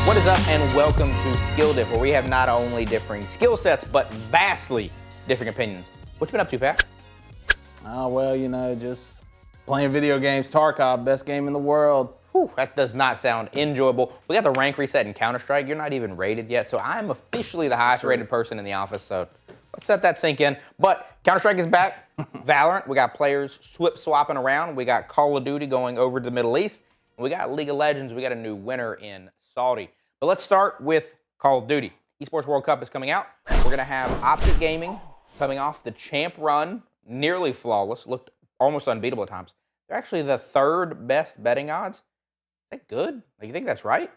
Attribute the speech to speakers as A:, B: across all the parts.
A: What is up, and welcome to Skill Diff, where we have not only differing skill sets, but vastly different opinions. What you been up to, Pat?
B: Oh, well, you know, just playing video games. Tarkov, best game in the world.
A: Whew, that does not sound enjoyable. We got the rank reset in Counter-Strike. You're not even rated yet, so I'm officially the highest rated person in the office, so let's let that sink in. But Counter-Strike is back. Valorant, we got players swapping around. We got Call of Duty going over to the Middle East. And we got League of Legends. We got a new winner in Saudi. But let's start with Call of Duty. Esports World Cup is coming out. We're going to have Optic Gaming coming off the champ run, nearly flawless, looked almost unbeatable at times. They're actually the third best betting odds. Is that good? Like, you think that's right?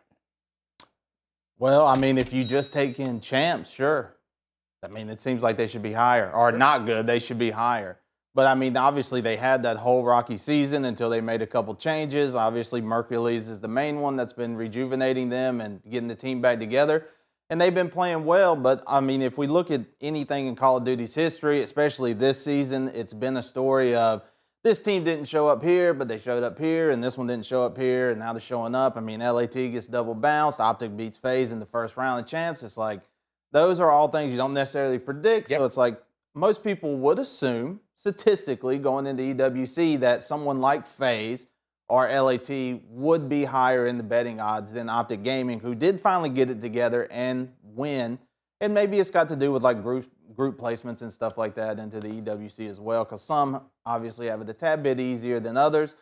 B: Well, I mean, if you just take in champs, sure. I mean, it seems like they should be higher. Or not good, they should be higher. But, I mean, obviously they had that whole rocky season until they made a couple changes. Obviously, Mercules is the main one that's been rejuvenating them and getting the team back together. And they've been playing well. But, I mean, if we look at anything in Call of Duty's history, especially this season, it's been a story of this team didn't show up here, but they showed up here, and this one didn't show up here, and now they're showing up. I mean, LAT gets double bounced. Optic beats FaZe in the first round of champs. It's like those are all things you don't necessarily predict. Yep. So it's like most people would assume, statistically, going into EWC, that someone like FaZe or LAT would be higher in the betting odds than Optic Gaming, who did finally get it together and win. And maybe it's got to do with like group placements and stuff like that into the EWC as well, because some obviously have it a tad bit easier than others.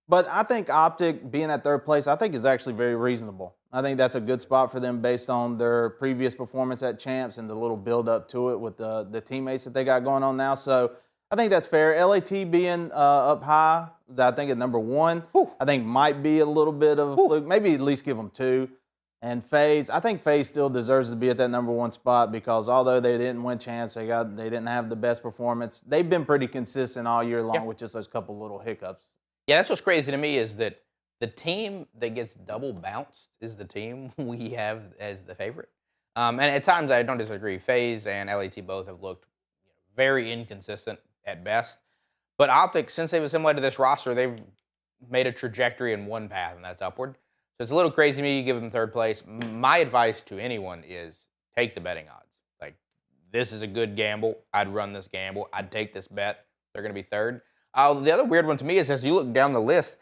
B: But I think Optic being at third place, I think is actually very reasonable. I think that's a good spot for them based on their previous performance at champs and the little build up to it with the teammates that they got going on now. So I think that's fair. LAT being up high, I think at number one, I think might be a little bit of a fluke. Maybe at least give them two. And FaZe, I think FaZe still deserves to be at that number one spot because although they didn't win champs, they didn't have the best performance. They've been pretty consistent all year long with just those couple little hiccups.
A: Yeah, that's what's crazy to me is that the team that gets double bounced is the team we have as the favorite. And at times I don't disagree. FaZe and LAT both have looked very inconsistent at best. But Optic, since they've assimilated this roster, they've made a trajectory in one path, and that's upward. So it's a little crazy to me to give them third place. My advice to anyone is take the betting odds. Like, this is a good gamble. I'd run this gamble. I'd take this bet. They're going to be third. The other weird one to me is as you look down the list,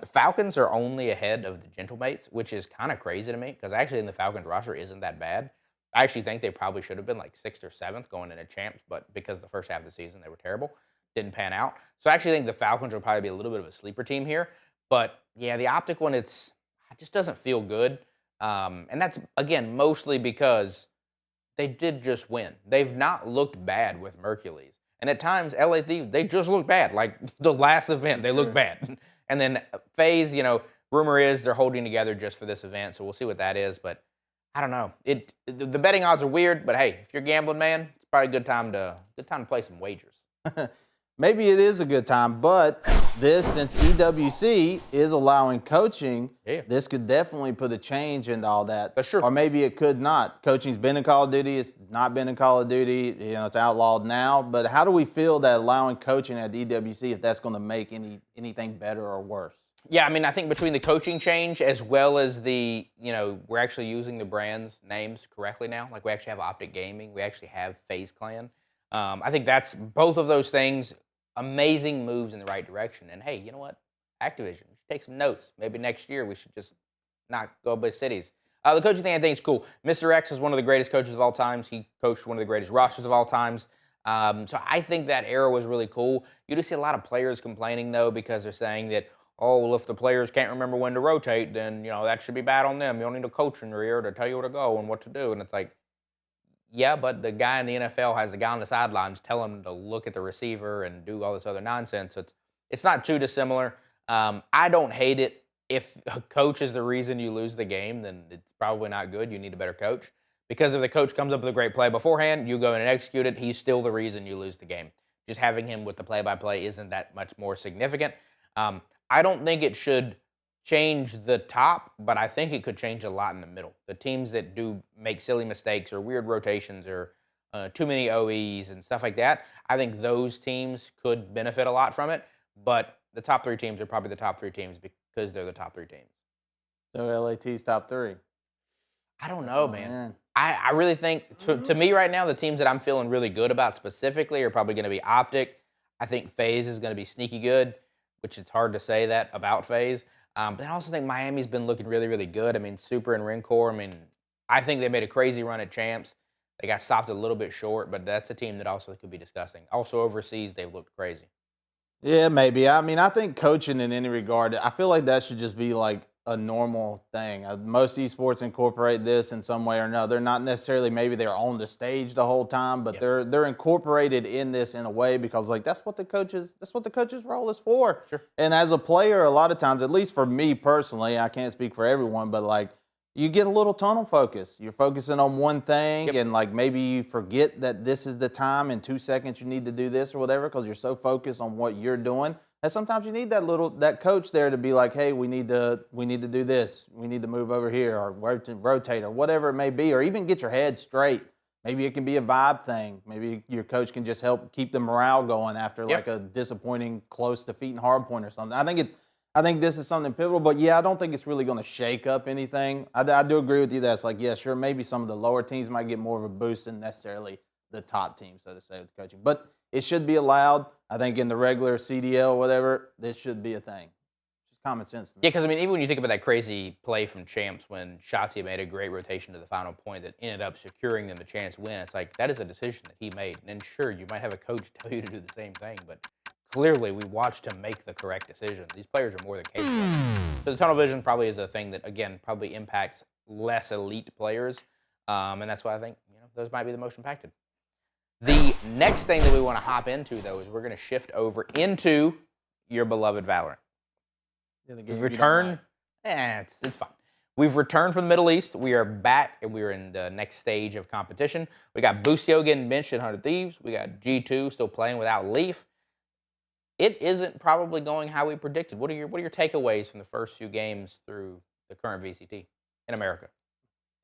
A: Falcons are only ahead of the Gentlemates, which is kind of crazy to me because actually in the Falcons roster isn't that bad. I actually think they probably should have been like 6th or 7th going into champs, but because the first half of the season they were terrible, didn't pan out. So I actually think the Falcons will probably be a little bit of a sleeper team here. But yeah, the Optic one, it just doesn't feel good. And that's, again, mostly because they did just win. They've not looked bad with Mercules. And at times, LAT, they just look bad. Like the last event, they look bad. And then FaZe, rumor is they're holding together just for this event, so we'll see what that is. But I don't know. The betting odds are weird, but hey, if you're gambling, man, it's probably a good time to play some wagers.
B: Maybe it is a good time, but since EWC is allowing coaching, this could definitely put a change into all that.
A: That's true.
B: Or maybe it could not. Coaching's been in Call of Duty. It's not been in Call of Duty. It's outlawed now. But how do we feel that allowing coaching at EWC, if that's going to make anything better or worse?
A: Yeah, I mean, I think between the coaching change as well as we're actually using the brand's names correctly now. Like, we actually have Optic Gaming. We actually have FaZe Clan. I think that's both of those things, amazing moves in the right direction. And hey, you know what? Activision, you should take some notes. Maybe next year we should just not go by cities. The coaching thing I think is cool. Mr. X is one of the greatest coaches of all times. He coached one of the greatest rosters of all times. So I think that era was really cool. You do see a lot of players complaining, though, because they're saying that, oh, well, if the players can't remember when to rotate, then, that should be bad on them. You don't need a coach in your ear to tell you where to go and what to do. And it's like, yeah, but the guy in the NFL has the guy on the sidelines tell him to look at the receiver and do all this other nonsense. It's not too dissimilar. I don't hate it. If a coach is the reason you lose the game, then it's probably not good. You need a better coach. Because if the coach comes up with a great play beforehand, you go in and execute it, he's still the reason you lose the game. Just having him with the play-by-play isn't that much more significant. I don't think it should change the top, but I think it could change a lot in the middle. The teams that do make silly mistakes or weird rotations or too many OEs and stuff like that, I think those teams could benefit a lot from it. But the top 3 teams are probably the top 3 teams because they're the top 3 teams.
B: So LAT's top 3.
A: I don't
B: That's
A: know,
B: what I'm
A: man.
B: hearing.
A: I really think, to me right now, the teams that I'm feeling really good about specifically are probably going to be Optic. I think FaZe is going to be sneaky good, which it's hard to say that about FaZe. But I also think Miami's been looking really, really good. I mean, Super and Rincore, I mean, I think they made a crazy run at champs. They got stopped a little bit short, but that's a team that also could be discussing. Also overseas, they've looked crazy.
B: Yeah, maybe. I mean, I think coaching in any regard, I feel like that should just be like a normal thing. Most esports incorporate this in some way or another. Not necessarily maybe they're on the stage the whole time, but
A: Yeah,
B: they're incorporated in this in a way because like that's what the coach's role is for.
A: sure.
B: And as a player, a lot of times, at least for me personally, I can't speak for everyone, but like you get a little tunnel focus. You're focusing on one thing,
A: Yep.
B: and like maybe you forget that this is the time in 2 seconds you need to do this or whatever because you're so focused on what you're doing. And sometimes you need that coach there to be like, hey, we need to do this. We need to move over here or rotate or whatever it may be, or even get your head straight. Maybe it can be a vibe thing. Maybe your coach can just help keep the morale going after
A: Yep.
B: like a disappointing close defeat in hardpoint or something. I think this is something pivotal, but yeah, I don't think it's really going to shake up anything. I do agree with you that it's like, yeah, sure, maybe some of the lower teams might get more of a boost than necessarily the top team, so to say, with coaching. But it should be allowed. I think in the regular CDL, whatever, this should be a thing. Just common sense to me.
A: Yeah, because I mean, even when you think about that crazy play from Champs when Shotzi made a great rotation to the final point that ended up securing them the chance to win, it's like that is a decision that he made. And sure, you might have a coach tell you to do the same thing, but clearly we watched him make the correct decision. These players are more than capable. So the tunnel vision probably is a thing that again probably impacts less elite players, and that's why I think those might be the most impacted. The next thing that we want to hop into though is we're going to shift over into your beloved Valorant. We've returned. It's fine. We've returned from the Middle East. We are back, and we are in the next stage of competition. We got Boostio getting benched at 100 Thieves. We got G2 still playing without Leaf. It isn't probably going how we predicted. What are your takeaways from the first few games through the current VCT in America?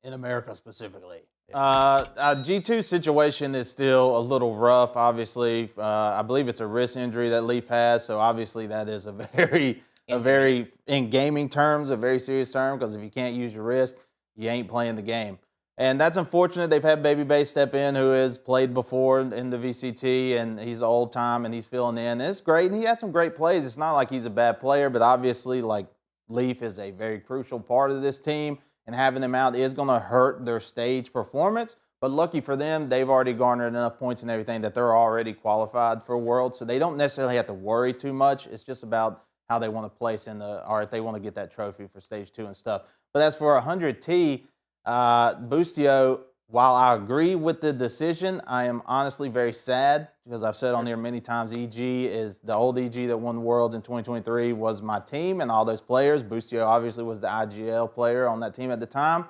B: In America specifically. G2 situation is still a little rough, obviously. I believe it's a wrist injury that Leaf has, so obviously that is a very, in gaming terms, a very serious term, because if you can't use your wrist, you ain't playing the game. And that's unfortunate. They've had Baby Bay step in, who has played before in the VCT, and he's old time, and he's filling in. And it's great, and he had some great plays. It's not like he's a bad player, but obviously, like, Leaf is a very crucial part of this team, and having them out is going to hurt their stage performance. But lucky for them, they've already garnered enough points and everything that they're already qualified for Worlds, so they don't necessarily have to worry too much. It's just about how they want to place or if they want to get that trophy for stage 2 and stuff. But as for 100T, Boostio, while I agree with the decision, I am honestly very sad because I've said on here many times, EG is the old EG that won the Worlds in 2023 was my team and all those players. Boostio obviously was the IGL player on that team at the time.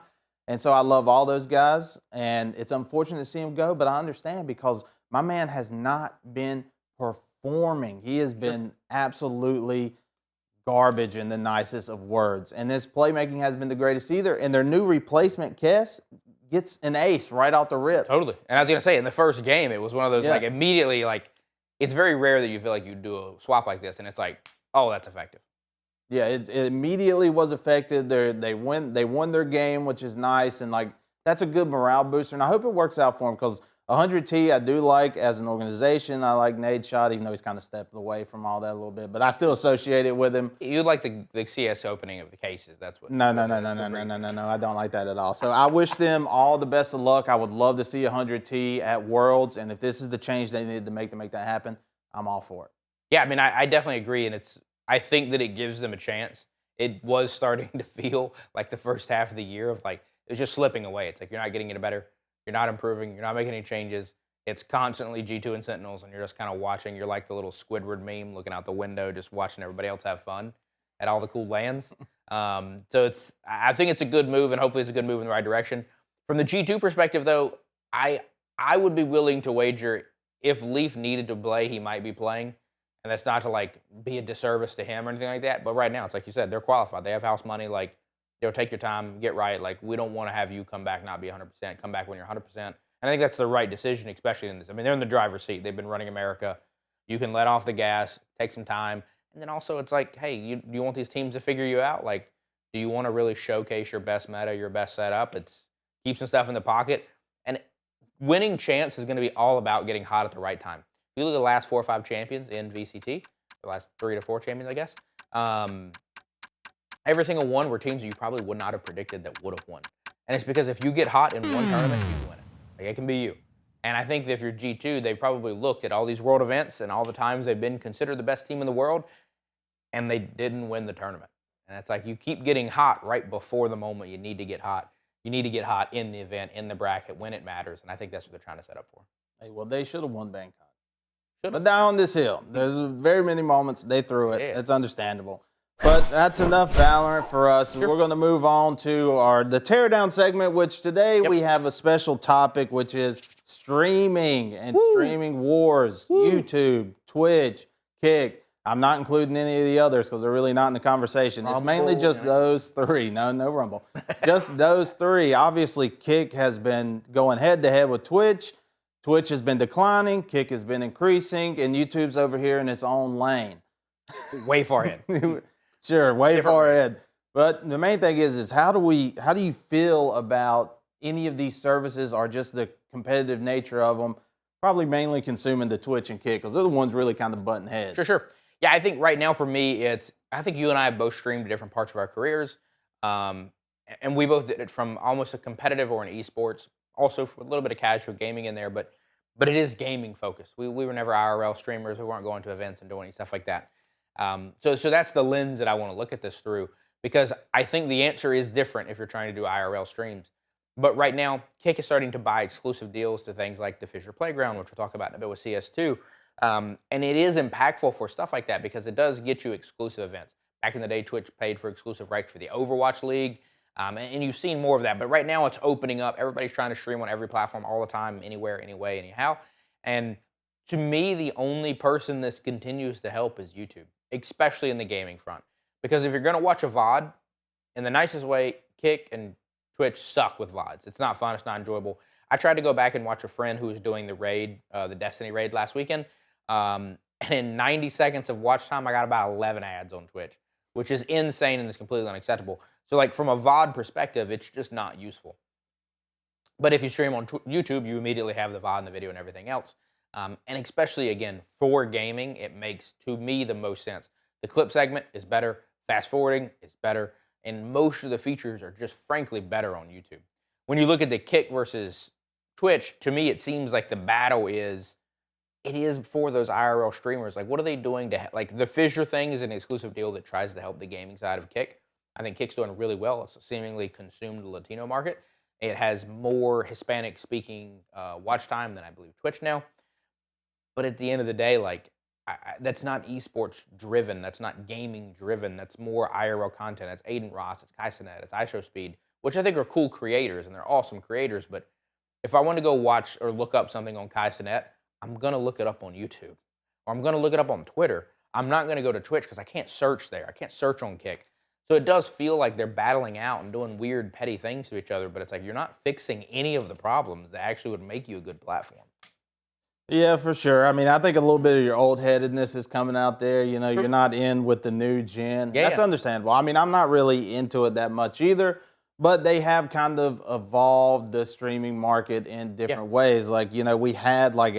B: And so I love all those guys, and it's unfortunate to see him go, but I understand because my man has not been performing. He has been absolutely garbage in the nicest of words. And this playmaking has been the greatest either. And their new replacement, Kess, gets an ace right off the rip.
A: Totally. And I was going to say, in the first game, it was one of those, like, immediately, like, it's very rare that you feel like you do a swap like this, and it's like, oh, that's effective.
B: Yeah, it immediately was effective. They won their game, which is nice. And, like, that's a good morale booster. And I hope it works out for them because 100T I do like as an organization. I like Nade Shot, even though he's kind of stepped away from all that a little bit. But I still associate it with him.
A: You like the CS opening of the cases. That's what.
B: No. I don't like that at all. So I wish them all the best of luck. I would love to see 100T at Worlds. And if this is the change they needed to make that happen, I'm all for it.
A: Yeah, I mean, I definitely agree. And I think that it gives them a chance. It was starting to feel like the first half of the year of like, it was just slipping away. It's like you're not getting any better. You're not improving. You're not making any changes. It's constantly G2 and Sentinels, and you're just kind of watching. You're like the little Squidward meme looking out the window, just watching everybody else have fun at all the cool lands. So I think it's a good move, and hopefully it's a good move in the right direction. From the G2 perspective, though, I would be willing to wager if Leaf needed to play, he might be playing. And that's not to, like, be a disservice to him or anything like that. But right now, it's like you said, they're qualified. They have house money. Like, take your time, get right. Like, we don't want to have you come back, not be 100%. Come back when you're 100%. And I think that's the right decision, especially in this. I mean, they're in the driver's seat. They've been running America. You can let off the gas, take some time. And then also it's like, hey, you want these teams to figure you out? Like, do you want to really showcase your best meta, your best setup? keep some stuff in the pocket. And winning champs is going to be all about getting hot at the right time. If you look at the last 4 or 5 champions in VCT, the last 3 to 4 champions, I guess, every single one were teams that you probably would not have predicted that would have won. And it's because if you get hot in one tournament, you win it. Like, it can be you. And I think that if you're G2, they've probably looked at all these world events and all the times they've been considered the best team in the world, and they didn't win the tournament. And it's like you keep getting hot right before the moment you need to get hot. You need to get hot in the event, in the bracket, when it matters. And I think that's what they're trying to set up for.
B: Hey, well, they should have won Bangkok.
A: Should've.
B: But down on this hill, there's very many moments they threw it. It's understandable. But that's enough Valorant for us.
A: Sure.
B: We're going to move on to the Teardown segment, which today we have a special topic, which is streaming and streaming wars, YouTube, Twitch, Kick. I'm not including any of the others because they're really not in the conversation. It's mainly just those 3. No Rumble. Just those 3. Obviously, Kick has been going head-to-head with Twitch. Twitch has been declining. Kick has been increasing. And YouTube's over here in its own lane.
A: Way far ahead.
B: Sure, way far ahead. But the main thing is how do you feel about any of these services or just the competitive nature of them? Probably mainly consuming the Twitch and Kick because they're the ones really kind of butting heads.
A: Sure. Yeah, I think right now for me, I think you and I have both streamed different parts of our careers. And we both did it from almost a competitive or an esports, also for a little bit of casual gaming in there, but it is gaming focused. We were never IRL streamers. We weren't going to events and doing any stuff like that. So that's the lens that I want to look at this through, because I think the answer is different if you're trying to do IRL streams. But right now, Kick is starting to buy exclusive deals to things like the Fisher Playground, which we'll talk about in a bit with CS2. And it is impactful for stuff like that because it does get you exclusive events. Back in the day, Twitch paid for exclusive rights for the Overwatch League, and you've seen more of that. But right now, it's opening up. Everybody's trying to stream on every platform all the time, anywhere, anyway, anyhow. And to me, the only person this continues to help is YouTube, especially in the gaming front. Because if you're going to watch a VOD, in the nicest way, Kick and Twitch suck with VODs. It's not fun. It's not enjoyable. I tried to go back and watch a friend who was doing the raid, the Destiny raid last weekend. And in 90 seconds of watch time, I got about 11 ads on Twitch, which is insane and is completely unacceptable. So like from a VOD perspective, it's just not useful. But if you stream on YouTube, you immediately have the VOD and the video and everything else. And especially, again, for gaming, it makes, to me, the most sense. The clip segment is better. Fast forwarding is better. And most of the features are just, frankly, better on YouTube. When you look at the Kick versus Twitch, to me, it seems like the battle is, it is for those IRL streamers. Like, what are they doing to, like, the Fisher thing is an exclusive deal that tries to help the gaming side of Kick. I think Kick's doing really well. It's seemingly consumed the Latino market. It has more Hispanic-speaking watch time than I believe Twitch now. But at the end of the day, like, that's not esports driven. That's not gaming driven. That's more IRL content. That's Aiden Ross. It's Sinnott. It's iShowSpeed, which I think are cool creators and they're awesome creators. But if I want to go watch or look up something on Sinnott, I'm going to look it up on YouTube or I'm going to look it up on Twitter. I'm not going to go to Twitch because I can't search there. I can't search on Kick. So it does feel like they're battling out and doing weird, petty things to each other. But it's like you're not fixing any of the problems that actually would make you a good platform.
B: Yeah, for sure. I mean, I think a little bit of your old-headedness is coming out there. You know, you're not in with the new gen. That's understandable. I mean, I'm not really into it that much either, but they have kind of evolved the streaming market in different ways. Like, you know, we had like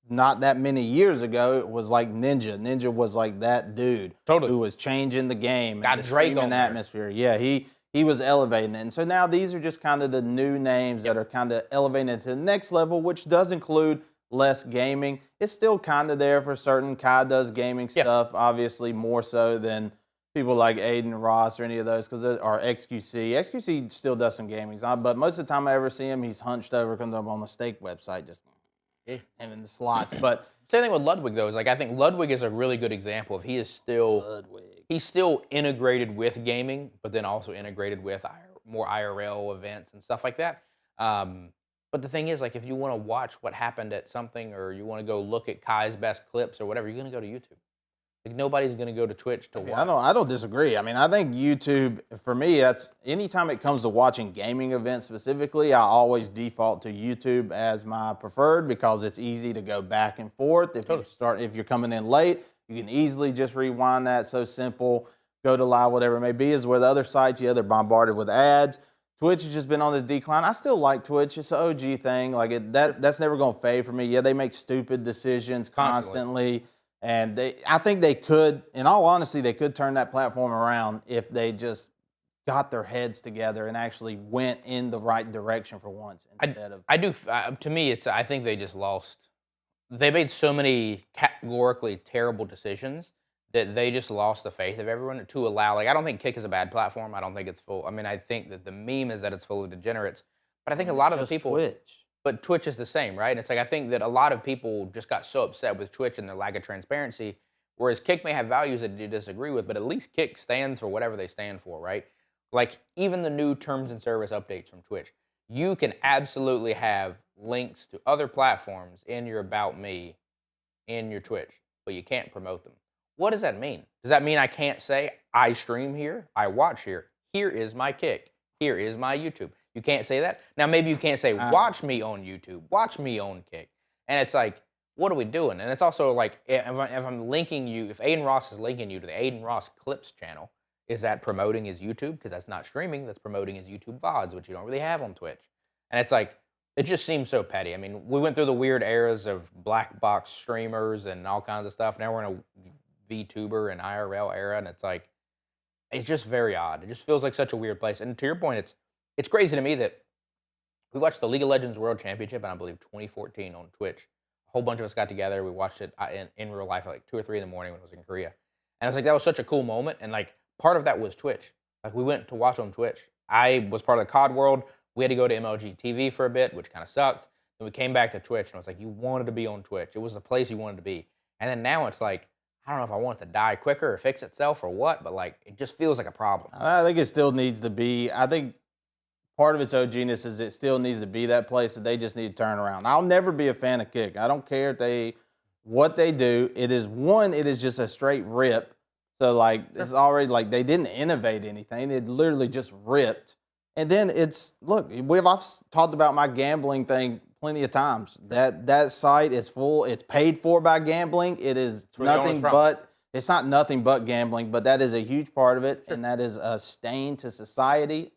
B: not that many years ago, it was like Ninja. Ninja was like that dude who was changing the game.
A: Got
B: and the
A: Drake on
B: atmosphere. Yeah, he was elevating it. And so now these are just kind of the new names that are kind of elevating it to the next level, which does include less gaming. It's still kind of there for certain. Kai does gaming stuff, obviously more so than people like Aiden Ross or any of those, or XQC. XQC still does some gaming, but most of the time I ever see him, he's hunched over, comes up on the steak website, just and in the slots. But
A: same thing with Ludwig though. Is like I think Ludwig is a really good example of he's still integrated with gaming, but then also integrated with more IRL events and stuff like that. But the thing is, like, if you want to watch what happened at something or you want to go look at Kai's best clips or whatever, you're going to go to YouTube. Like, nobody's going to go to Twitch to watch.
B: I don't disagree. I mean, I think YouTube, for me, that's anytime it comes to watching gaming events specifically, I always default to YouTube as my preferred because it's easy to go back and forth. If you're coming in late, you can easily just rewind that. So simple. Go to live, whatever it may be, is where the other sites, they're bombarded with ads. Twitch has just been on the decline. I still like Twitch. It's an OG thing. Like that's never gonna fade for me. Yeah, they make stupid decisions constantly. And I think they could, in all honesty, they could turn that platform around if they just got their heads together and actually went in the right direction for once instead of.
A: I do. To me, I think they just lost. They made so many categorically terrible decisions that they just lost the faith of everyone to allow. Like, I don't think Kick is a bad platform. I don't think it's full. I mean, I think that the meme is that it's full of degenerates. But I think a lot of the people.
B: Twitch.
A: But Twitch is the same, right? And it's like I think that a lot of people just got so upset with Twitch and their lack of transparency. Whereas Kick may have values that you disagree with, but at least Kick stands for whatever they stand for, right? Like even the new terms and service updates from Twitch, you can absolutely have links to other platforms in your About Me in your Twitch, but you can't promote them. What does that mean? Does that mean I can't say I stream here, I watch here, here is my Kick, here is my YouTube? You can't say that? Now maybe you can't say watch me on YouTube, watch me on Kick. And it's like, what are we doing? And it's also like, if I'm linking you, if Aiden Ross is linking you to the Aiden Ross Clips channel, is that promoting his YouTube? Because that's not streaming, that's promoting his YouTube VODs, which you don't really have on Twitch. And it's like, it just seems so petty. I mean, we went through the weird eras of black box streamers and all kinds of stuff. Now we're in a VTuber and IRL era, and it's like, it's just very odd. It just feels like such a weird place. And to your point, it's crazy to me that we watched the League of Legends World Championship in, I believe, 2014 on Twitch. A whole bunch of us got together. We watched it in real life at like 2 or 3 in the morning when I was in Korea. And I was like, that was such a cool moment. And like, part of that was Twitch. Like, we went to watch on Twitch. I was part of the COD world. We had to go to MLG TV for a bit, which kind of sucked. Then we came back to Twitch, and I was like, you wanted to be on Twitch. It was the place you wanted to be. And then now it's like, I don't know if I want it to die quicker or fix itself or what, but like, it just feels like a problem.
B: I think it still needs to be. I think part of its OGness is it still needs to be that place that they just need to turn around. I'll never be a fan of Kick. I don't care if what they do. It is just a straight rip. So like it's already like they didn't innovate anything. It literally just ripped. And then I've talked about my gambling thing plenty of times. That site is full. It's paid for by gambling. It is nothing but. It's not nothing but gambling, but that is a huge part of it, and that is a stain to society.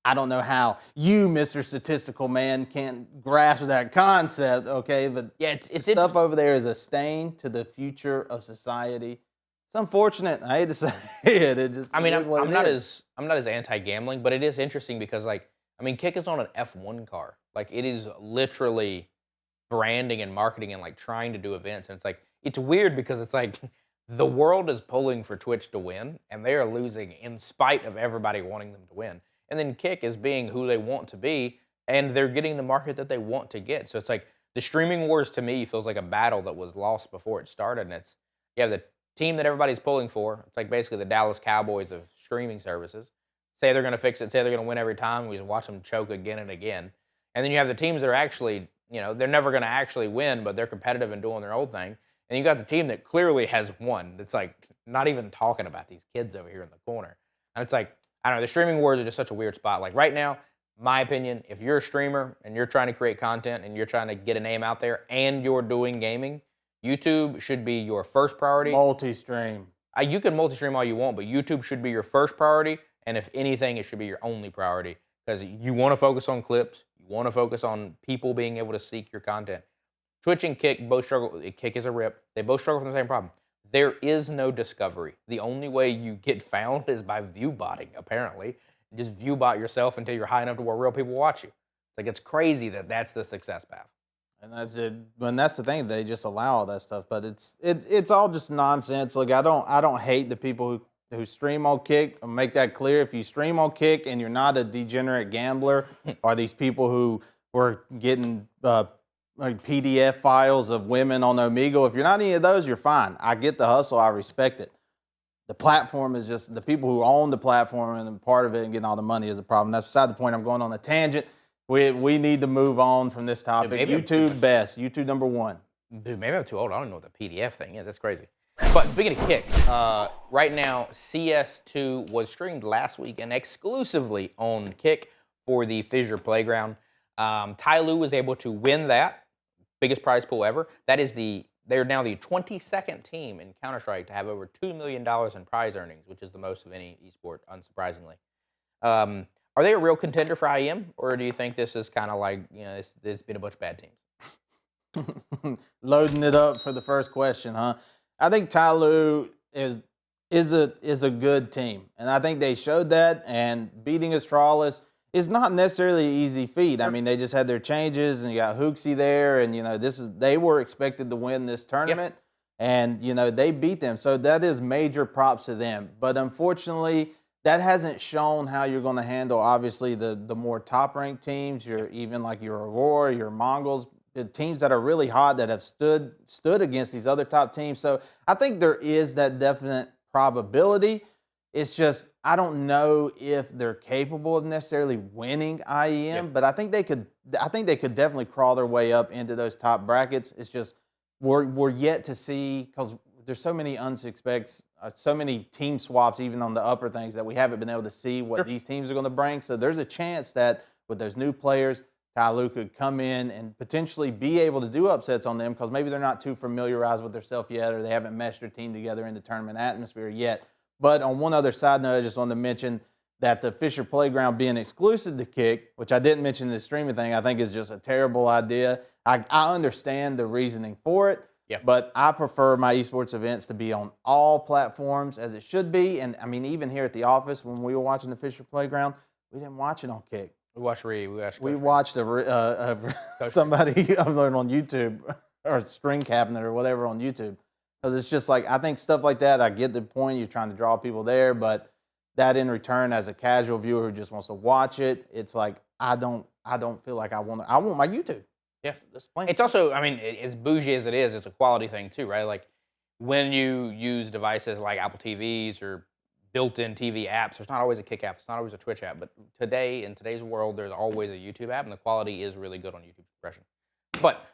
B: I don't know how you, Mr. Statistical Man, can't grasp that concept, okay? But
A: yeah, it's
B: stuff over there is a stain to the future of society. It's unfortunate. I hate to say it. It just.
A: I mean, I'm not as anti-gambling, but it is interesting because, like, I mean, Kick is on an F1 car. Like, it is literally branding and marketing and like trying to do events, and it's like it's weird because it's like the world is pulling for Twitch to win, and they are losing in spite of everybody wanting them to win. And then Kick is being who they want to be, and they're getting the market that they want to get. So it's like the streaming wars to me feels like a battle that was lost before it started. And it's, the team that everybody's pulling for. It's like basically the Dallas Cowboys of streaming services. Say they're going to fix it, say they're going to win every time. We just watch them choke again and again. And then you have the teams that are actually, they're never going to actually win, but they're competitive and doing their own thing. And you got the team that clearly has won. That's like not even talking about these kids over here in the corner. And it's like, I don't know, the streaming wars are just such a weird spot. Like right now, my opinion, if you're a streamer and you're trying to create content and you're trying to get a name out there and you're doing gaming, YouTube should be your first priority.
B: Multi-stream.
A: You can multi-stream all you want, but YouTube should be your first priority. And if anything, it should be your only priority because you want to focus on clips. You want to focus on people being able to seek your content. Twitch and Kick both struggle. Kick is a rip. They both struggle from the same problem. There is no discovery. The only way you get found is by view botting, apparently. You just view bot yourself until you're high enough to where real people watch you. It's like, it's crazy that that's the success path.
B: And that's it. And that's the thing, they just allow all that stuff. But it's all just nonsense. Like I don't hate the people who stream on Kick. I'll make that clear. If you stream on Kick and you're not a degenerate gambler, or these people who were getting like PDF files of women on Omegle. If you're not any of those, you're fine. I get the hustle. I respect it. The platform is just the people who own the platform and part of it and getting all the money is the problem. That's beside the point. I'm going on a tangent. We need to move on from this topic. Dude, YouTube best. YouTube number one.
A: Dude, maybe I'm too old. I don't know what the PDF thing is. That's crazy. But speaking of Kick, right now CS2 was streamed last week and exclusively on Kick for the Fissure Playground. Tyloo was able to win that. Biggest prize pool ever. They're now the 22nd team in Counter-Strike to have over $2 million in prize earnings, which is the most of any esport, unsurprisingly. Are they a real contender for IEM, or do you think this is kind of like, it's been a bunch of bad teams?
B: Loading it up for the first question, huh? I think Tyloo is a good team, and I think they showed that. And beating Astralis is not necessarily an easy feat. I mean, they just had their changes, and you got Hooksy there, and they were expected to win this tournament, and they beat them. So that is major props to them. But unfortunately, that hasn't shown how you're going to handle, obviously, the more top-ranked teams, even like your Aurora, your Mongols, the teams that are really hot that have stood against these other top teams. So I think there is that definite probability. It's just I don't know if they're capable of necessarily winning IEM, but I think they could definitely crawl their way up into those top brackets. It's just we're yet to see, because there's so many unsuspects, so many team swaps even on the upper things that we haven't been able to see what these teams are going to bring. So there's a chance that with those new players, Tyloo could come in and potentially be able to do upsets on them, because maybe they're not too familiarized with themselves yet, or they haven't meshed their team together in the tournament atmosphere yet. But on one other side note, I just wanted to mention that the Fisher Playground being exclusive to Kick, which I didn't mention in the streaming thing, I think is just a terrible idea. I understand the reasoning for it, but I prefer my esports events to be on all platforms as it should be. And I mean, even here at the office, when we were watching the Fisher Playground, we didn't watch it on Kick.
A: We watched
B: somebody I've learned on YouTube, or String Cabinet or whatever on YouTube. Because it's just like, I think stuff like that, I get the point, you're trying to draw people there, but that in return, as a casual viewer who just wants to watch it, it's like, I don't feel like I want my YouTube.
A: Yes. It's also, I mean, as bougie as it is, it's a quality thing too, right? Like when you use devices like Apple TVs or built-in TV apps, there's not always a Kick app, it's not always a Twitch app, but in today's world, there's always a YouTube app, and the quality is really good on YouTube compression. But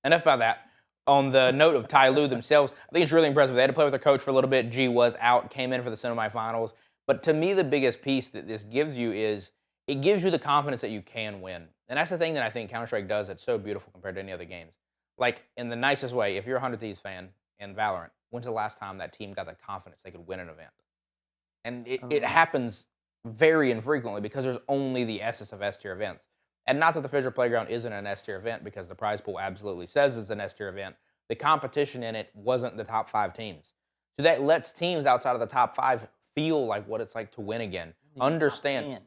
A: enough about that. On the note of Tyloo themselves, I think it's really impressive. They had to play with their coach for a little bit. G was out, came in for the semifinals. But to me, the biggest piece that this gives you is it gives you the confidence that you can win. And that's the thing that I think Counter-Strike does that's so beautiful compared to any other games. Like, in the nicest way, if you're a 100 Thieves fan in Valorant, when's the last time that team got the confidence they could win an event? And it happens very infrequently because there's only the S's of S-tier events. And not that the Fisher Playground isn't an S-tier event, because the prize pool absolutely says it's an S-tier event. The competition in it wasn't the top 5 teams. So that lets teams outside of the top 5 feel like what it's like to win again. Understand.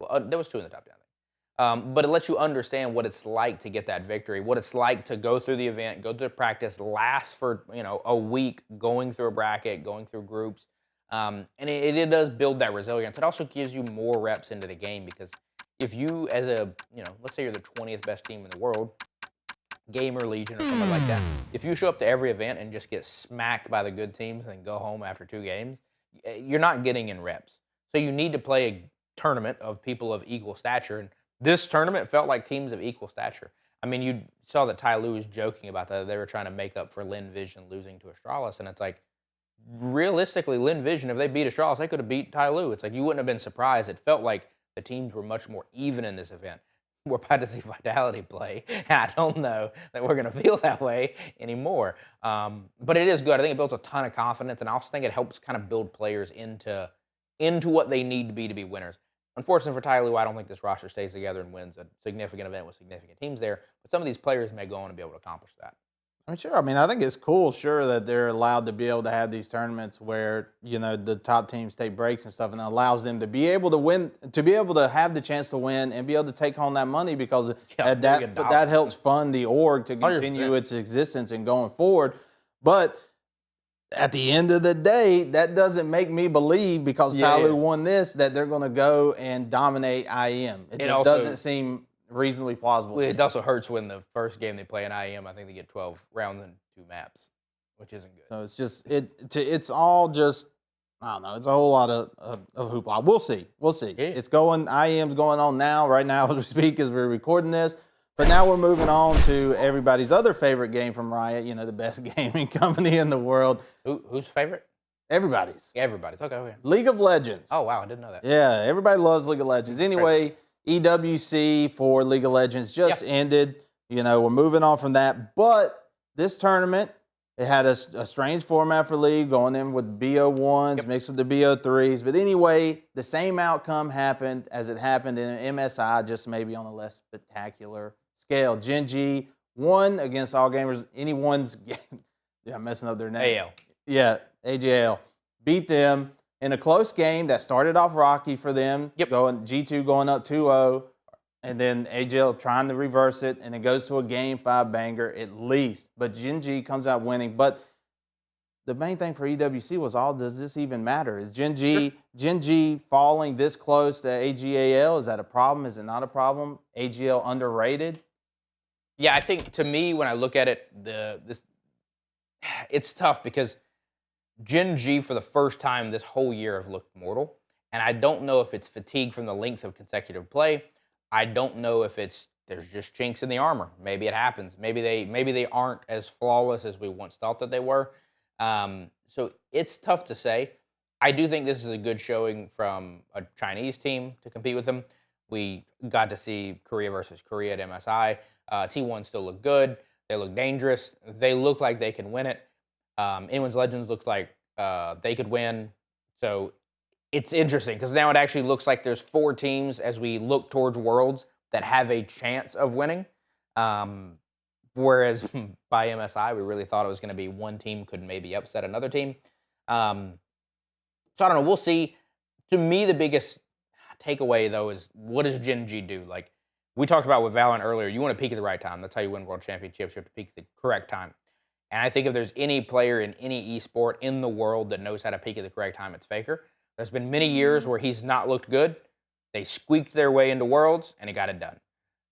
A: Well, there was 2 in the top 10, I think. But it lets you understand what it's like to get that victory, what it's like to go through the event, go through the practice, last for a week, going through a bracket, going through groups. And it does build that resilience. It also gives you more reps into the game, because if you, as a, let's say you're the 20th best team in the world, Gamer Legion or something like that, if you show up to every event and just get smacked by the good teams and go home after 2 games, you're not getting in reps. So you need to play a tournament of people of equal stature. And this tournament felt like teams of equal stature. I mean, you saw that Tyloo was joking about that. They were trying to make up for Lin Vision losing to Astralis. And it's like, realistically, Lin Vision, if they beat Astralis, they could have beat Tyloo. It's like you wouldn't have been surprised. It felt like the teams were much more even in this event. We're about to see Vitality play, and I don't know that we're going to feel that way anymore. But it is good. I think it builds a ton of confidence, and I also think it helps kind of build players into what they need to be winners. Unfortunately for Tyloo, I don't think this roster stays together and wins a significant event with significant teams there, but some of these players may go on and be able to accomplish that.
B: I'm sure. I mean, I think it's cool, sure, that they're allowed to be able to have these tournaments where, the top teams take breaks and stuff, and it allows them to be able to win, to be able to have the chance to win and be able to take home that money, because that helps fund the org to continue 100%. Its existence and going forward. But at the end of the day, that doesn't make me believe, because Tyloo won this, that they're going to go and dominate IEM. It just doesn't seem reasonably plausible.
A: It also hurts when the first game they play in IEM, I think they get 12 rounds and 2 maps, which isn't good.
B: So it's just it's all just, I don't know. It's a whole lot of hoopla. We'll see. Yeah. It's going. IEM's going on now, right now as we speak, as we're recording this. But now we're moving on to everybody's other favorite game from Riot. The best gaming company in the world.
A: Who's favorite?
B: Everybody's.
A: Everybody's. Okay.
B: League of Legends.
A: Oh wow, I didn't know that.
B: Yeah, everybody loves League of Legends. Anyway. EWC for League of Legends just ended. We're moving on from that. But this tournament It had a strange format for league, going in with BO1s mixed with the BO3s. But anyway, the same outcome happened as it happened in MSI, just maybe on a less spectacular scale. Gen.G won against All Gamers. Anyone's game. Yeah, I'm messing up their name.
A: AL.
B: Yeah, AJL. Beat them in a close game that started off rocky for them. Going G2 going up 2-0. And then AJL trying to reverse it, and it goes to a Game 5 banger at least. But Gen.G comes out winning. But the main thing for EWC was, does this even matter? Is Gen.G falling this close to AGAL? Is that a problem? Is it not a problem? AGL underrated?
A: Yeah, I think to me, when I look at it, it's tough because Gen.G for the first time this whole year have looked mortal. And I don't know if it's fatigue from the length of consecutive play. I don't know if there's just chinks in the armor. Maybe it happens. Maybe they aren't as flawless as we once thought that they were. So it's tough to say. I do think this is a good showing from a Chinese team to compete with them. We got to see Korea versus Korea at MSI. T1 still look good. They look dangerous. They look like they can win it. Anyone's Legends looks like they could win. So it's interesting because now it actually looks like there's 4 teams as we look towards Worlds that have a chance of winning. Whereas by MSI, we really thought it was going to be one team could maybe upset another team. So I don't know. We'll see. To me, the biggest takeaway, though, is what does Gen.G do? Like we talked about with Valorant earlier, you want to peak at the right time. That's how you win World Championships. You have to peak at the correct time. And I think if there's any player in any esport in the world that knows how to peak at the correct time, it's Faker. There's been many years where he's not looked good. They squeaked their way into Worlds, and he got it done.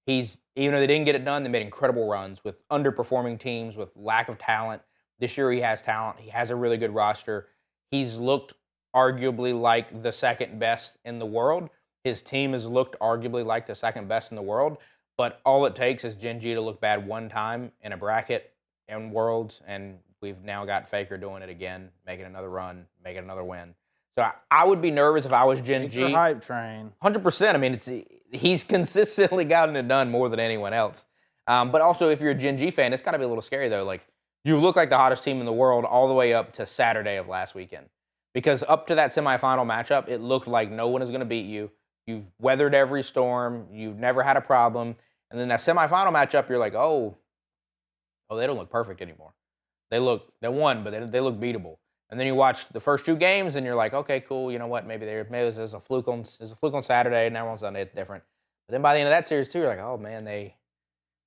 A: Even though they didn't get it done, they made incredible runs with underperforming teams, with lack of talent. This year he has talent. He has a really good roster. He's looked arguably like the second best in the world. His team has looked arguably like the second best in the world. But all it takes is Gen.G to look bad one time in a bracket in Worlds, and we've now got Faker doing it again, making another run, making another win. So I would be nervous if I was Gen.G.
B: Hype train.
A: 100%. I mean, he's consistently gotten it done more than anyone else. But also, if you're a Gen.G fan, it's got to be a little scary, though. Like, you look like the hottest team in the world all the way up to Saturday of last weekend. Because up to that semifinal matchup, it looked like no one is going to beat you. You've weathered every storm. You've never had a problem. And then that semifinal matchup, you're like, oh, they don't look perfect anymore. They won, but they look beatable. And then you watch the first 2 games, and you're like, okay, cool. You know what? Maybe there's a fluke on Saturday, and everyone's on it different. But then by the end of that series too, you're like, oh man, they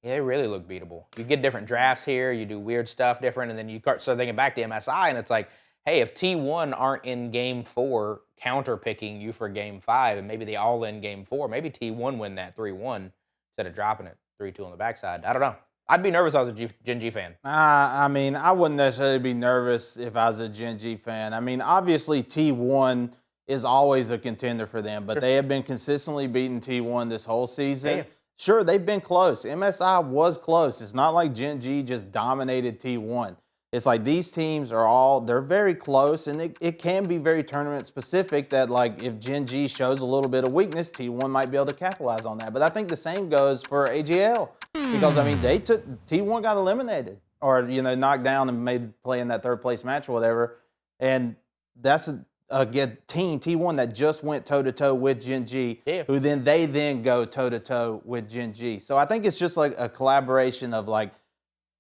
A: really look beatable. You get different drafts here, you do weird stuff different, and then you start thinking back to MSI, and it's like, hey, if T1 aren't in Game 4 counter picking you for Game 5, and maybe they all in Game 4, maybe T1 win that 3-1 instead of dropping it 3-2 on the backside. I don't know. I'd be nervous if I was a Gen.G fan.
B: I mean, I wouldn't necessarily be nervous if I was a Gen.G fan. I mean, obviously T1 is always a contender for them, but they have been consistently beating T1 this whole season.
A: Yeah.
B: Sure, they've been close. MSI was close. It's not like Gen.G just dominated T1. It's like these teams they're very close, and it can be very tournament specific that, like, if Gen.G shows a little bit of weakness, T1 might be able to capitalize on that. But I think the same goes for AGL because, I mean, T1 got eliminated or, knocked down and made play in that 3rd place match or whatever. And that's a good team, T1, that just went toe-to-toe with Gen.G, who then go toe-to-toe with Gen.G. So I think it's just like a collaboration of, like,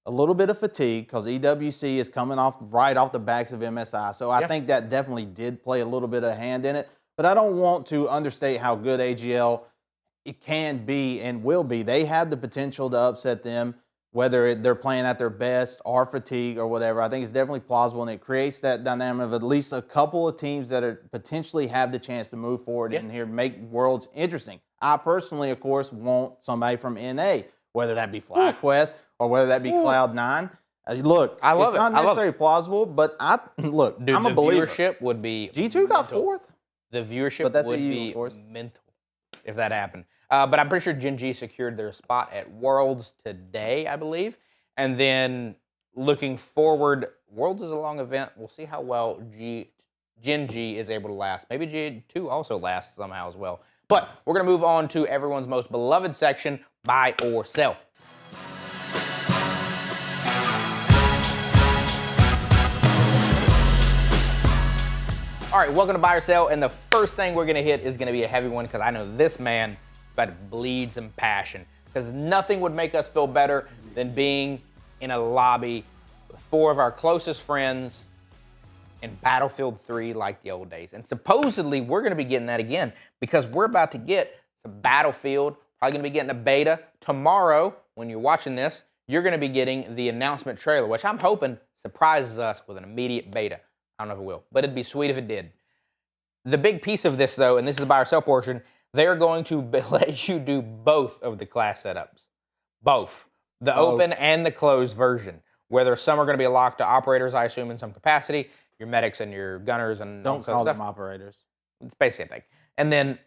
B: a little bit of fatigue because EWC is coming right off the backs of MSI. So I think that definitely did play a little bit of hand in it. But I don't want to understate how good AGL it can be and will be. They have the potential to upset them, whether they're playing at their best or fatigue or whatever. I think it's definitely plausible, and it creates that dynamic of at least a couple of teams that potentially have the chance to move forward in here, make Worlds interesting. I personally, of course, want somebody from NA, whether that be FlyQuest or whether that be Cloud9. Look,
A: I love
B: it's not necessarily plausible, but I'm a believer.
A: The viewership would be
B: G2 got 4th.
A: The viewership would be mental if that happened. But I'm pretty sure Gen.G secured their spot at Worlds today, I believe. And then looking forward, Worlds is a long event. We'll see how well Gen.G is able to last. Maybe G2 also lasts somehow as well. But we're going to move on to everyone's most beloved section, buy or sell. All right, welcome to Buy or Sell, and the first thing we're gonna hit is gonna be a heavy one because I know this man is about to bleed some passion, because nothing would make us feel better than being in a lobby with 4 of our closest friends in Battlefield 3 like the old days. And supposedly we're gonna be getting that again because we're about to get some Battlefield, probably gonna be getting a beta. Tomorrow, when you're watching this, you're gonna be getting the announcement trailer, which I'm hoping surprises us with an immediate beta. I don't know if it will, but it'd be sweet if it did. The big piece of this, though, and this is the buy or sell portion, they're going to let you do both of the class setups. Both. The open and the closed version. Whether some are going to be locked to operators, I assume, in some capacity, your medics and your gunners and
B: Don't call them operators.
A: It's basically the same thing. And then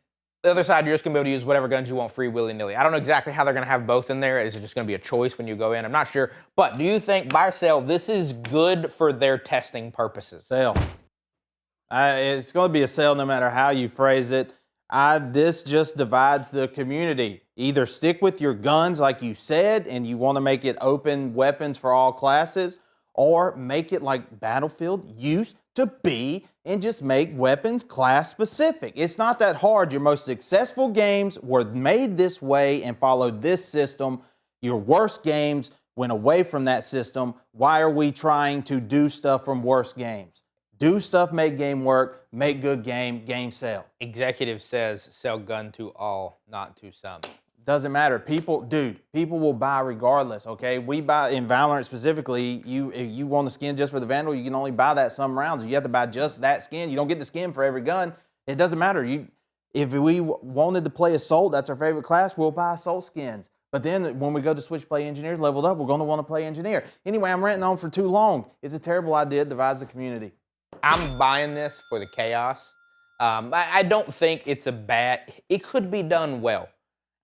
A: the other side, you're just going to be able to use whatever guns you want free willy-nilly. I don't know exactly how they're going to have both in there. Is it just going to be a choice when you go in? I'm not sure. But do you think, buy or sell, this is good for their testing purposes?
B: Sell. It's going to be a sell no matter how you phrase it. This just divides the community. Either stick with your guns like you said and you want to make it open weapons for all classes, or make it like Battlefield used to be and just make weapons class specific. It's not that hard. Your most successful games were made this way and followed this system. Your worst games went away from that system. Why are we trying to do stuff from worst games? Do stuff, make game work, make good game sell.
A: Executive says sell gun to all, not to some.
B: Doesn't matter. People will buy regardless, okay? We buy, in Valorant specifically, if you want the skin just for the Vandal, you can only buy that some rounds. You have to buy just that skin. You don't get the skin for every gun. It doesn't matter. If we wanted to play Assault, that's our favorite class, we'll buy Assault skins. But then when we go to switch play Engineers leveled up, we're going to want to play Engineer. Anyway, I'm ranting on for too long. It's a terrible idea. It divides the community.
A: I'm buying this for the chaos. I don't think it's a bad... It could be done well.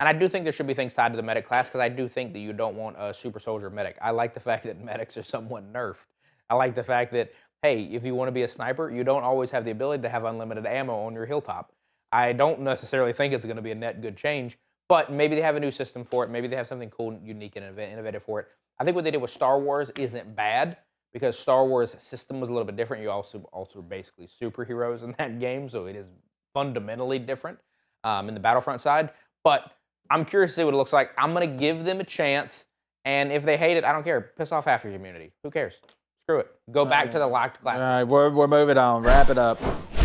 A: And I do think there should be things tied to the medic class, because I do think that you don't want a super soldier medic. I like the fact that medics are somewhat nerfed. I like the fact that, hey, if you want to be a sniper, you don't always have the ability to have unlimited ammo on your hilltop. I don't necessarily think it's going to be a net good change, but maybe they have a new system for it. Maybe they have something cool, unique, and innovative for it. I think what they did with Star Wars isn't bad, because Star Wars' system was a little bit different. You also are basically superheroes in that game, so it is fundamentally different in the Battlefront side. But I'm curious to see what it looks like. I'm going to give them a chance, and if they hate it, I don't care. Piss off half your community. Who cares? Screw it. Go back to the locked class.
B: All right, we're moving on. Wrap it up.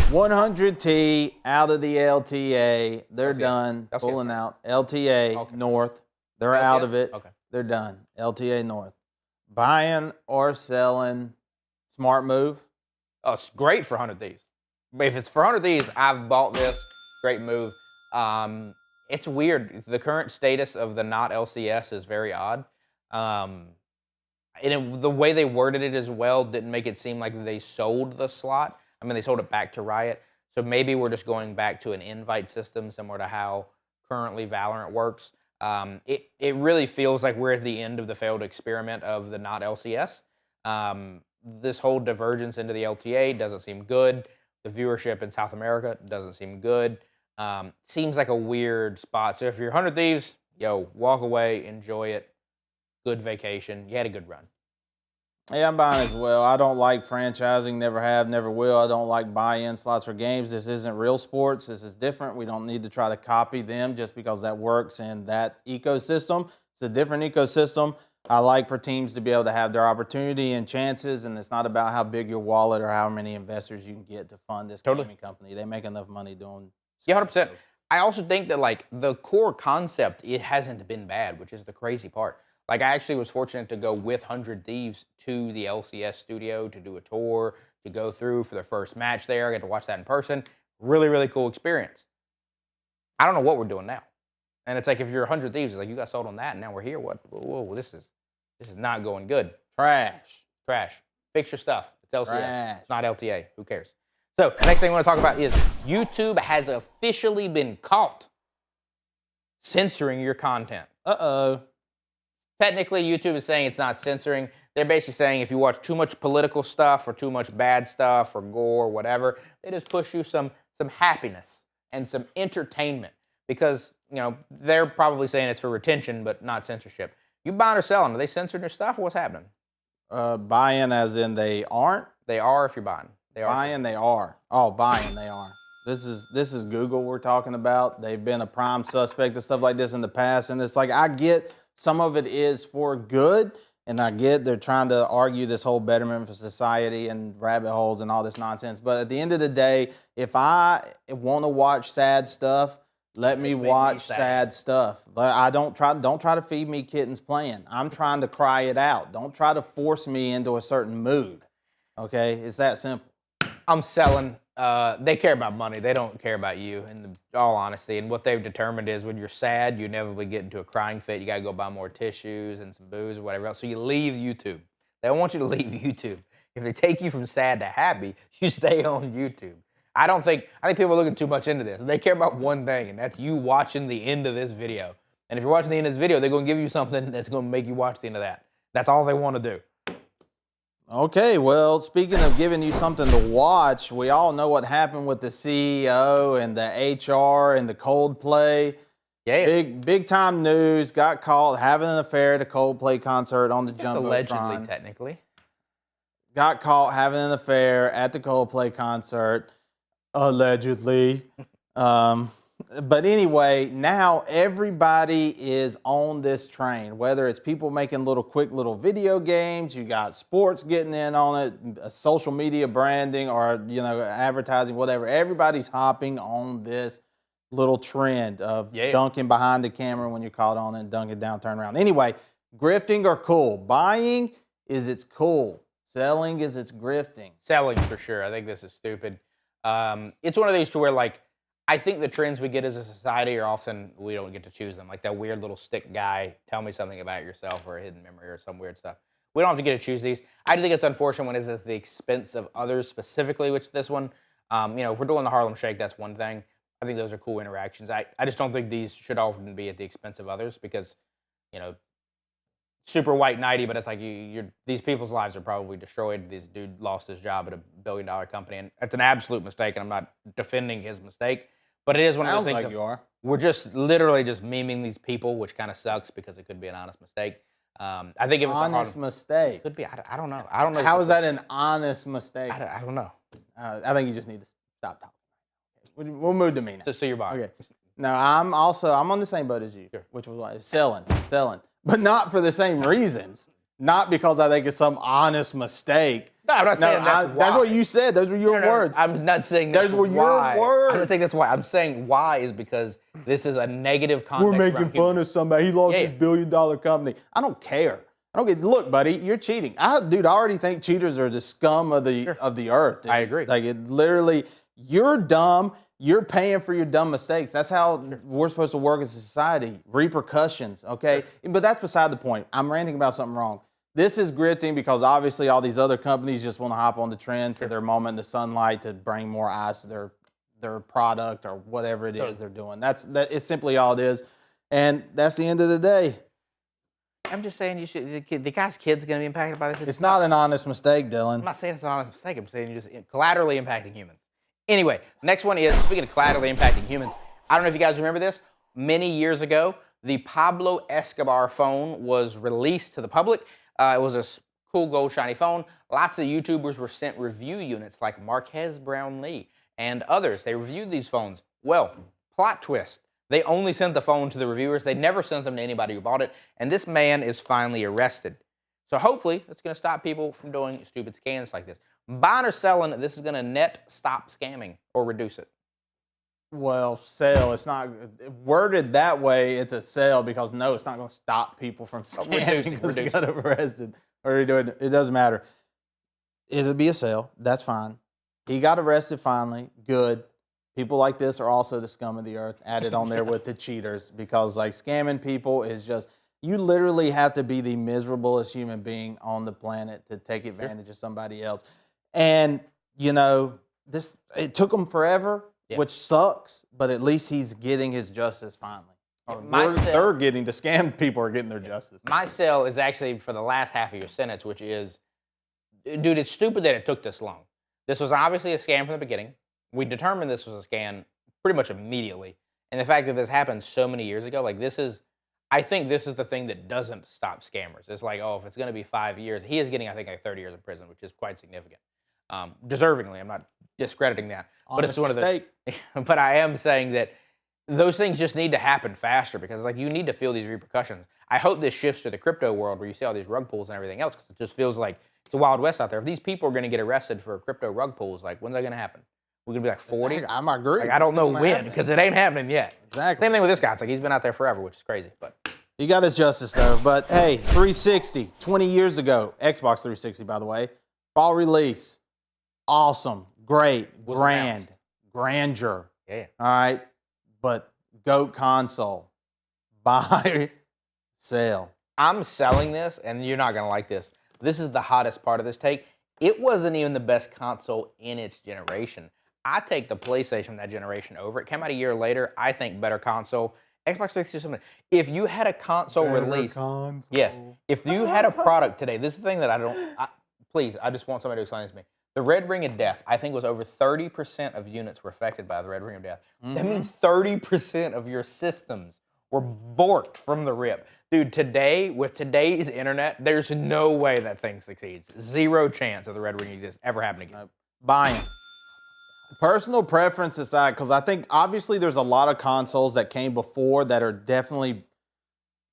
B: 100T out of the LTA. They're done. Pulling out. LTA North. They're out of it. They're done. LTA North. Buying or selling, smart move?
A: Oh, it's great for 100 Thieves. But if it's for 100 Thieves, I've bought this. Great move. It's weird. The current status of the not LCS is very odd. And the way they worded it as well didn't make it seem like they sold the slot. I mean, they sold it back to Riot. So maybe we're just going back to an invite system similar to how currently Valorant works. It really feels like we're at the end of the failed experiment of the not LCS. This whole divergence into the LTA doesn't seem good. The viewership in South America doesn't seem good. Seems like a weird spot. So if you're 100 Thieves, yo, walk away, enjoy it. Good vacation. You had a good run.
B: Yeah, I'm buying as well. I don't like franchising, never have, never will. I don't like buy-in slots for games. This isn't real sports. This is different. We don't need to try to copy them just because that works in that ecosystem. It's a different ecosystem. I like for teams to be able to have their opportunity and chances, and it's not about how big your wallet or how many investors you can get to fund this gaming company. They make enough money doing.
A: Yeah, 100%. I also think that, like, the core concept, it hasn't been bad, which is the crazy part. Like, I actually was fortunate to go with 100 Thieves to the LCS studio to do a tour, to go through for their first match there. I got to watch that in person. Really, really cool experience. I don't know what we're doing now. And it's like, if you're 100 Thieves, it's like, you got sold on that, and now we're here. What? Whoa, this is not going good.
B: Trash.
A: Fix your stuff. It's LCS.
B: Trash.
A: It's not LTA. Who cares? So, the next thing I want to talk about is YouTube has officially been caught censoring your content.
B: Uh-oh.
A: Technically, YouTube is saying it's not censoring. They're basically saying if you watch too much political stuff or too much bad stuff or gore or whatever, they just push you some happiness and some entertainment, because, you know, they're probably saying it's for retention but not censorship. You buying or selling? Are they censoring your stuff, or what's happening?
B: Buying as in they aren't?
A: They are if you're buying. They are.
B: Buying, they are. Oh, buying, they are. This is Google we're talking about. They've been a prime suspect of stuff like this in the past, and it's like I get some of it is for good, and I get they're trying to argue this whole betterment for society and rabbit holes and all this nonsense. But at the end of the day, if I want to watch sad stuff, let me watch sad stuff. I don't try to feed me kittens playing. I'm trying to cry it out. Don't try to force me into a certain mood. Okay, it's that simple.
A: I'm selling. They care about money. They don't care about you, in all honesty. And what they've determined is when you're sad, you inevitably get into a crying fit. You got to go buy more tissues and some booze or whatever else. So you leave YouTube. They don't want you to leave YouTube. If they take you from sad to happy, you stay on YouTube. I think people are looking too much into this. They care about one thing, and that's you watching the end of this video. And if you're watching the end of this video, they're going to give you something that's going to make you watch the end of that. That's all they want to do.
B: Okay, well, speaking of giving you something to watch, we all know what happened with the CEO and the HR and the Coldplay.
A: Yeah.
B: Big time news. Got caught having an affair at a Coldplay concert on the Jumbotron.
A: Allegedly, technically.
B: Got caught having an affair at the Coldplay concert. Allegedly. But anyway, now everybody is on this train, whether it's people making quick little video games, you got sports getting in on it, social media branding, or, advertising, whatever. Everybody's hopping on this little trend of dunking behind the camera when you're caught on it and dunking down, turn around. Anyway, grifting are cool. Buying it's cool. Selling it's grifting.
A: Selling for sure. I think this is stupid. It's one of these to where, I think the trends we get as a society are often, we don't get to choose them. Like that weird little stick guy, tell me something about yourself, or a hidden memory or some weird stuff. We don't have to get to choose these. I do think it's unfortunate when it's at the expense of others, specifically, which this one, if we're doing the Harlem Shake, that's one thing. I think those are cool interactions. I just don't think these should often be at the expense of others because, super white knighty, but it's like these people's lives are probably destroyed. This dude lost his job at a billion-dollar company, and it's an absolute mistake, and I'm not defending his mistake. But it is one of those things.
B: Like you are.
A: We're just literally just memeing these people, which kind of sucks because it could be an honest mistake. I think if it's
B: honest mistake,
A: it could be. I don't know. I don't know.
B: How is that an honest mistake?
A: I don't know.
B: I think you just need to stop talking. We'll move to me now.
A: So you're buying.
B: Okay. No, I'm on the same boat as you, which was like selling, but not for the same reasons. Not because I think it's some honest mistake.
A: No, I'm not saying that's why.
B: That's what you said. Those were your words.
A: I'm not saying that's
B: why.
A: Your words. I'm not saying that's why. I'm saying why is because this is a negative context.
B: We're making fun of somebody. He lost his billion-dollar company. I don't care. Look, buddy, you're cheating. I already think cheaters are the scum of the earth.
A: I agree.
B: Like it literally, you're dumb. You're paying for your dumb mistakes. That's how we're supposed to work as a society. Repercussions, okay? But that's beside the point. I'm ranting about something wrong. This is grifting because obviously all these other companies just want to hop on the trend for their moment in the sunlight to bring more eyes to their product or whatever it is they're doing. It's simply all it is. And that's the end of the day.
A: I'm just saying the guy's kid's going to be impacted by this.
B: It's not an honest mistake, Dylan.
A: I'm not saying it's an honest mistake. I'm saying you're just collaterally impacting humans. Anyway, next one is, speaking of collaterally impacting humans, I don't know if you guys remember this. Many years ago, the Pablo Escobar phone was released to the public. It was a cool gold shiny phone. Lots of YouTubers were sent review units like Marquez Brownlee and others. They reviewed these phones. Well, plot twist. They only sent the phone to the reviewers. They never sent them to anybody who bought it. And this man is finally arrested. So hopefully, it's going to stop people from doing stupid scams like this. Buying or selling, this is going to stop scamming or reduce it.
B: Well, sell. It's not worded that way. It's a sell because no, it's not going to stop people from scamming because you got arrested or you're doing it. It doesn't matter. It'll be a sale. That's fine. He got arrested finally. Good. People like this are also the scum of the earth. Added on there with the cheaters because scamming people is just. You literally have to be the miserablest human being on the planet to take advantage of somebody else. And, it took him forever, which sucks, but at least he's getting his justice finally. They're getting, the scam people are getting their justice.
A: My sale is actually for the last half of your sentence, which is, dude, it's stupid that it took this long. This was obviously a scam from the beginning. We determined this was a scam pretty much immediately. And the fact that this happened so many years ago, I think this is the thing that doesn't stop scammers. It's like, if it's going to be 5 years, he is getting, I think, 30 years in prison, which is quite significant. Deservingly. I'm not discrediting that. But it's
B: Honest
A: one
B: mistake.
A: of those. But I am saying that those things just need to happen faster because like you need to feel these repercussions. I hope this shifts to the crypto world where you see all these rug pulls and everything else because it just feels like it's a Wild West out there. If these people are going to get arrested for crypto rug pulls, like when's that going to happen? We're going to be like 40?
B: Exactly. I'm agree.
A: Like, I don't know when because it ain't happening yet.
B: Exactly.
A: Same thing with this guy. It's like he's been out there forever, which is crazy. But
B: He got his justice, though. But, hey, 360, 20 years ago. Xbox 360, by the way. Fall release. Awesome. Great.
A: Was
B: Grand.
A: announced.
B: Grandeur.
A: yeah.
B: All right? But GOAT console. Buy, sell.
A: I'm selling this, and you're not going to like this. This is the hottest part of this take. It wasn't even the best console in its generation. I take the PlayStation that generation over. It came out a year later. I think better console. Xbox 360. If you had a console release, yes. If you had a product today, this is the thing that please, I just want somebody to explain this to me. The Red Ring of Death, I think was over 30% of units were affected by the Red Ring of Death. That means 30% of your systems were borked from the rip. Dude, today, with today's internet, there's no way that thing succeeds. Zero chance of the Red Ring exists ever happening again.
B: Buying. Personal preference aside, because I think obviously there's a lot of consoles that came before that are definitely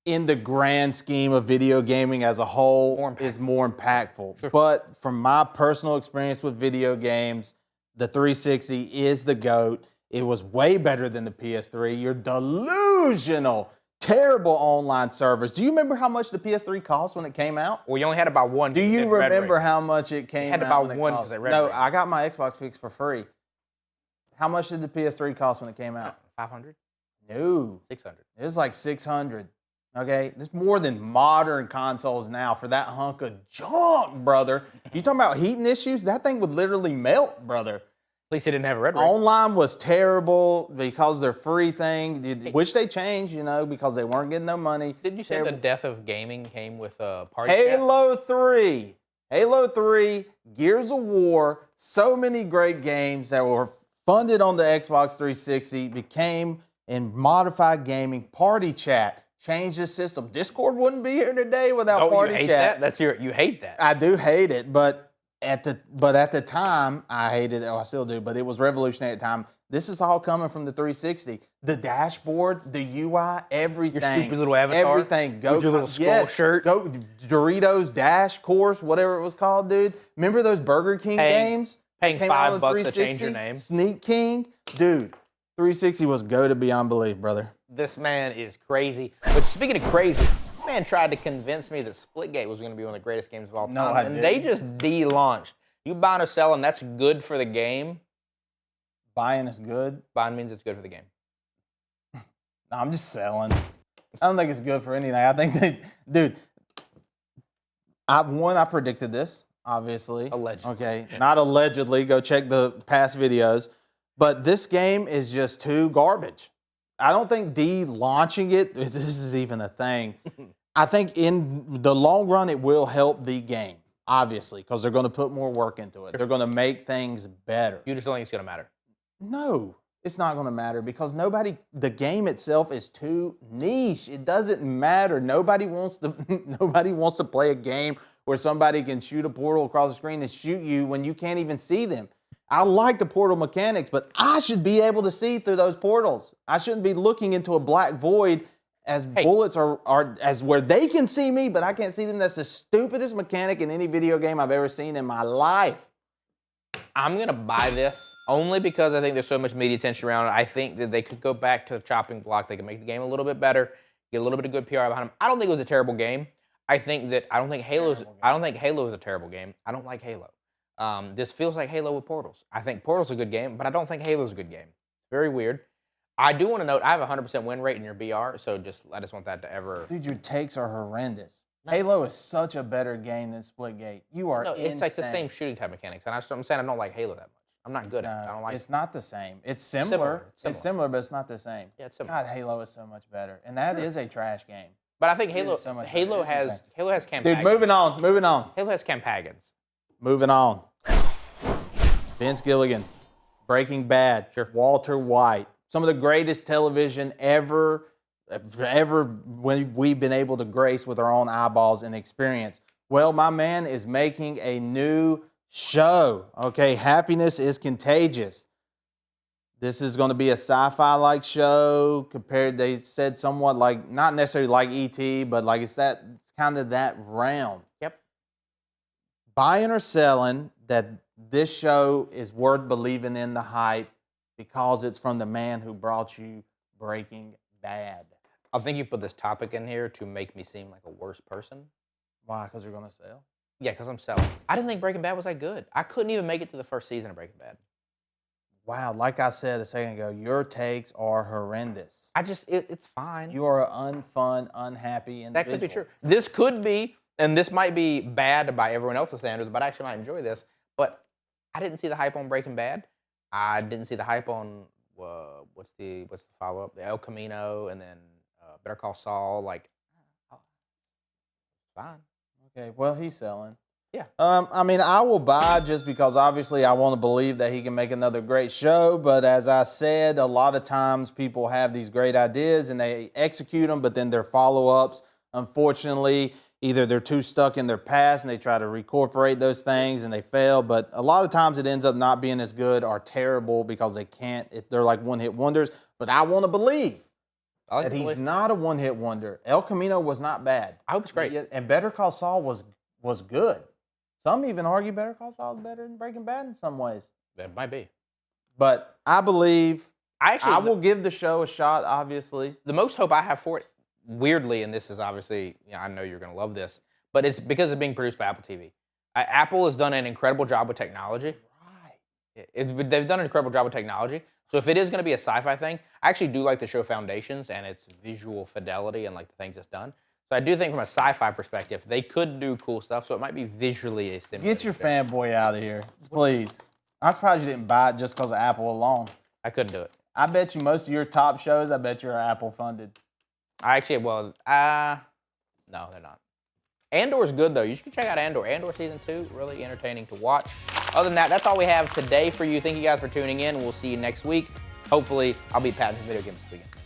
B: in the grand scheme of video gaming as a whole is more impactful.
A: Sure.
B: But from my personal experience with video games, the 360 is the GOAT. It was way better than the PS3. You're delusional. Terrible online servers. Do you remember how much the PS3 cost when it came out?
A: Well, you only had to buy one.
B: Do you remember how much it came out?
A: You had to buy one because they Red
B: No,
A: Ring.
B: I got my Xbox fixed for free. How much did the PS3 cost when it came out?
A: 500?
B: No.
A: 600.
B: It was like 600. Okay? It's more than modern consoles now for that hunk of junk, brother. You talking about heating issues? That thing would literally melt, brother.
A: At least it didn't have a Red Ring.
B: Online was terrible because their free thing, which they changed, because they weren't getting no money.
A: Did you say
B: Terrible.
A: the death of gaming came with a party
B: Halo 3. Halo 3, Gears of War, so many great games that were funded on the Xbox 360, became in modified gaming. Party chat changed the system. Discord wouldn't be here today without party
A: you hate
B: chat.
A: That? You hate that.
B: I do hate it, but at the time I hated it. Oh, I still do, but it was revolutionary at the time. This is all coming from the 360. The dashboard, the UI, everything.
A: Your stupid little avatar.
B: Everything. Go
A: with your little skull shirt.
B: Go Doritos Dash Course, whatever it was called, dude. Remember those Burger King games?
A: Paying
B: Came out on
A: $5 to
B: 360?
A: change your name.
B: Sneak King, dude. 360 was go to beyond belief, brother.
A: This man is crazy. But speaking of crazy, this man tried to convince me that Splitgate was going to be one of the greatest games of all time.
B: No, I
A: and
B: didn't.
A: they just de-launched. You buying or selling, that's good for the game.
B: Buying is good.
A: Buying means it's good for the game.
B: No, I'm just selling. I don't think it's good for anything. I think dude, I predicted this, obviously.
A: Allegedly.
B: Okay, not allegedly. Go check the past videos. But this game is just too garbage. I don't think launching it, this is even a thing. I think in the long run, it will help the game, obviously, because they're going to put more work into it. They're going to make things better.
A: You just don't think it's going to matter?
B: No, it's not going to matter because the game itself is too niche. It doesn't matter. Nobody wants to play a game where somebody can shoot a portal across the screen and shoot you when you can't even see them. I like the portal mechanics, but I should be able to see through those portals. I shouldn't be looking into a black void as bullets are as where they can see me, but I can't see them. That's the stupidest mechanic in any video game I've ever seen in my life.
A: I'm going to buy this only because I think there's so much media attention around it. I think that they could go back to the chopping block. They could make the game a little bit better, get a little bit of good PR behind them. I don't think it was a terrible game. I don't think Halo is a terrible game. I don't like Halo. This feels like Halo with Portals. I think Portal's a good game, but I don't think Halo's a good game. It's very weird. I do want to note I have a 100% win rate in your BR, so I just want that to ever.
B: Dude, your takes are horrendous. Halo is such a better game than Splitgate. You are insane.
A: It's like the same shooting type mechanics, and I'm saying I don't like Halo that much. I'm not good at it. I don't like
B: it's not the same. It's similar. It's similar, but it's not the same.
A: Yeah, it's similar.
B: God, Halo is so much better, and that is a trash game.
A: But I think Halo has campagons.
B: Dude, moving on.
A: Halo has campagons.
B: Moving on. Vince Gilligan, Breaking Bad, Walter White, some of the greatest television ever when we've been able to grace with our own eyeballs and experience. Well, my man is making a new show. Okay, happiness is contagious. This is going to be a sci-fi-like show compared, they said somewhat like, not necessarily like E.T., but like it's kind of that realm.
A: Yep.
B: Buying or selling that this show is worth believing in the hype because it's from the man who brought you Breaking Bad.
A: I think you put this topic in here to make me seem like a worse person.
B: Why? Because you're going to sell?
A: Yeah, because I'm selling. I didn't think Breaking Bad was that good. I couldn't even make it to the first season of Breaking Bad.
B: Wow, like I said a second ago, your takes are horrendous.
A: It's fine.
B: You are an unfun, unhappy individual.
A: That could be true. This could be, and this might be bad by everyone else's standards, but I actually might enjoy this. But I didn't see the hype on Breaking Bad. I didn't see the hype on what's the follow-up? The El Camino, and then Better Call Saul. Like, fine.
B: Okay, well, he's selling.
A: Yeah.
B: I mean, I will buy just because obviously I want to believe that he can make another great show. But as I said, a lot of times people have these great ideas and they execute them, but then their follow-ups, unfortunately, either they're too stuck in their past and they try to recorporate those things and they fail. But a lot of times it ends up not being as good or terrible because they can't. They're like one-hit wonders. But I want to believe that he's not a one-hit wonder. El Camino was not bad.
A: I hope it's great.
B: And Better Call Saul was good. Some even argue Better Call Saul is better than Breaking Bad in some ways.
A: That might be.
B: But I believe
A: I
B: will give the show a shot, obviously.
A: The most hope I have for it, weirdly, and this is obviously, I know you're going to love this, but it's because it's being produced by Apple TV. Apple has done an incredible job with technology. Right. They've done an incredible job with technology. So if it is going to be a sci-fi thing, I actually do like the show Foundations and its visual fidelity and like the things it's done. So I do think from a sci-fi perspective, they could do cool stuff, so it might be visually a stimulating.
B: Get your fanboy out of here, please. I'm surprised you didn't buy it just because of Apple alone.
A: I couldn't do it.
B: I bet you most of your top shows, I bet you're Apple funded.
A: No, they're not. Andor's good, though. You should check out Andor. Andor Season 2, really entertaining to watch. Other than that, that's all we have today for you. Thank you guys for tuning in. We'll see you next week. Hopefully, I'll be patting some video games this weekend.